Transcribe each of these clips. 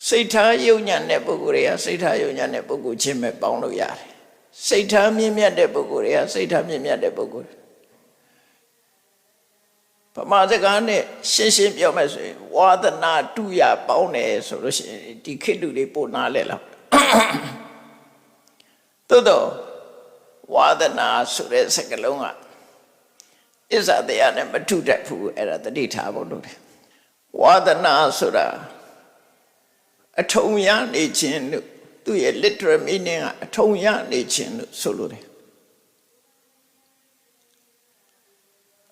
စိတ်ထားယုံညံ့တဲ့ပုဂ္ဂိုလ်တွေကစိတ်ထားယုံညံ့တဲ့ပုဂ္ဂိုလ်ချင်းပဲပေါင်းလို့ရတယ်စိတ်ထားမြင့်မြတ်တဲ့ပုဂ္ဂိုလ်တွေကစိတ်ထားမြင့်မြတ်တဲ့ပုဂ္ဂိုလ်ဗမာစကားနဲ့ရှင်းရှင်းပြောမယ်ဆိုရင်ဝါဒနာတူရပေါင်းတယ်ဆိုလို့ရှိရင်ဒီခေတ်လူတွေပို့နာလဲလားသို့တော့ဝါဒနာဆိုတဲ့စကားလုံးကအစ္ဆာတရားနဲ့မထုတတ်ဘူးအဲ့ဒါတတိထားဖို့လုပ်တယ်ဝါဒနာဆိုတာအထုံရနေခြင်းလို့သူရဲ့ literal meaning ကအထုံရနေခြင်းလို့ဆိုလိုတယ်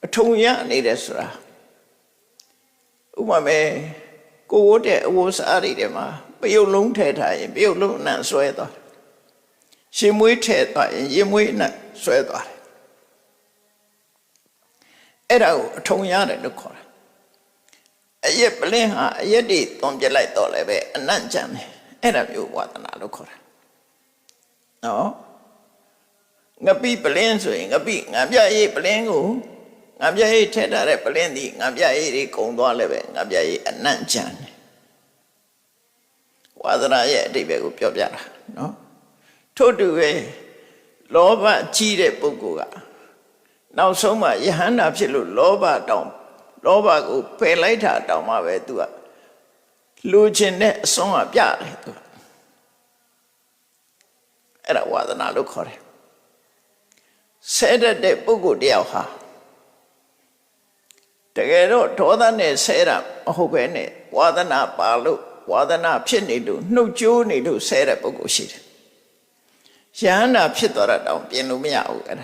အထုံရနေတယ်ဆိုတာဥပမာကိုဝတ်တဲ့အဝတ်စားတွေထဲမှာပယုတ်လုံးထည့်ထားရင်ပယုတ်လုံးနဲ့ဆွဲသွားရှင်မွေးထည့်သွားရင်ရင်မွေးနဲ့ဆွဲသွားတယ်အဲ့ဒါကိုအထုံရတယ်လို့ခေါ်တာအရက်ပလင်းဟာအရက်တွေသွန်ပြလိုက်တော့လည်းပဲအနံ့ကြမ်းတယ်အဲ့ဒါမျိုးဝါဒနာလို့ခေါ်တာနော်ငပိပလင်းဆိုရင်ငပိငံပြရေးပလင်းကိုငံပြရေးထည့်ထားတဲ့ပလင်းဒီငံပြရေးတွေကုံသွားလည်းပဲငံပြရေးအနံ့ကြမ်းတယ်ဝါဒနာရဲ့အဓိပ္ပာယ်ကိုပြောပြတာနော်ထို့တူပဲလောဘကြီးတဲ့ပုဂ္ဂိုလ်ကနောက်ဆုံးမှယဟန္တာဖြစ်လို့လောဘတောင်လောဘကိုပယ်လိုက်တာတောင်မှပဲသူကလူချင်းနဲ့အစွမ်းကပြတယ်သူအဲ့ဒါဝါဒနာလို့ခေါ်တယ်ဆဲတတ်တဲ့ပုဂ္ဂိုလ်တယောက်ဟာတကယ်တော့ဒေါသနဲ့ဆဲတာမဟုတ်ပဲနဲ့ဝါဒနာပါလို့ဝါဒနာဖြစ်နေလို့နှုတ်ကြိုးနေလို့ဆဲတဲ့ပုဂ္ဂိုလ်ရှိတယ်ယဟန္တာဖြစ်သွားတာတောင်ပြင်လို့မရဘူးအဲ့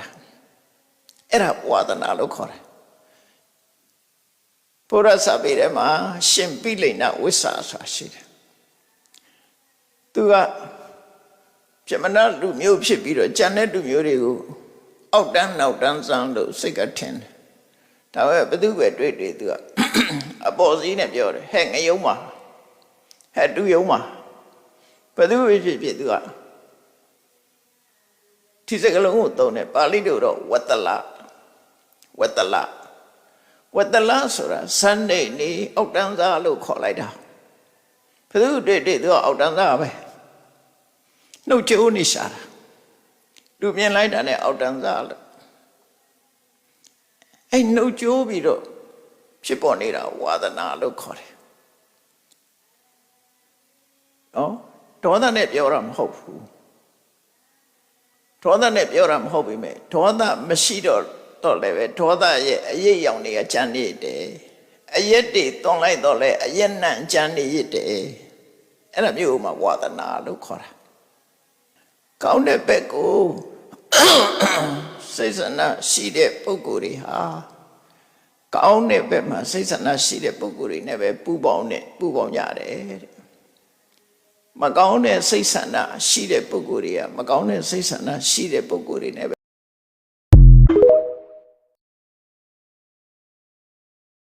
ဒါဝါဒနာလို့ခေါ်တယ်ဘုရားစာပေထဲမှာရှင်ပိလိန်နဝိဆာဆိုတာရှိတယ်သူကပြမနာလူမျိုးဖြစ်ပြီးတော့ဂျန်တဲ့လူမျိုးတွေကိုအောက်တန်းနောက်တန်းစမ်းလို့စိတ်ကထင်တယ်ဒါပဲဘသူပဲတွေ့သူကအပေါ်စီးနဲ့ပြောတယ်ဟဲ့ငယုံပါဟဲ့တူယုံပါဘသူပဲဖြစ်သူကဒီစကလုံးကိုသုံးတယ်ပါဠိလိုတော့ဝတ္တလဆိုတာစန္ဒိနေအောက်တန်းစားလို့ခေါ်လိုက်တာဘသူတွေ့သူကအောက်တန်းစားပဲနှုတ်ကြိုးနေရှာတာလူမြင်လိုက်တာနဲ့အောက်တန်းစားလို့အဲ့နှုတ်ကြိုးပြီးတော့ဖြစ်ပေါ်နေတာဝါဒနာလို့ခေါ်တယ်နော်ဒေါသနဲ့ပြောတာမဟုတ်ဘူးဒေါသနဲ့ပြောတာမဟုတ်ပြီမဲ့ဒေါသမရှိတော့လည်းပဲဒေါသရဲ့အရေးရောင်တွေကကြမ်းနေတယ်အရက်တွေသွန်လိုက်တော့လည်းအရက်နံကြမ်းနေရတယ်အဲ့ဒါမျိုးမှဝါဒနာလို့ခေါ်တာကောင်းတဲ့ဘက်ကိုစိတ်ဆန္ဒရှိတဲ့ပုဂ္ဂိုလ်တွေဟာကောင်းတဲ့ဘက်မှာစိတ်ဆန္ဒရှိတဲ့ပုဂ္ဂိုလ်တွေနဲ့ပဲပူပေါင်းကြတယ်မကောင်းတဲ့စိတ်ဆန္ဒရှိတဲ့ပုဂ္ဂိုလ်တွေကမကောင်းတဲ့စိတ်ဆန္ဒရှိတဲ့ပုဂ္ဂိုလ်တွေနဲ့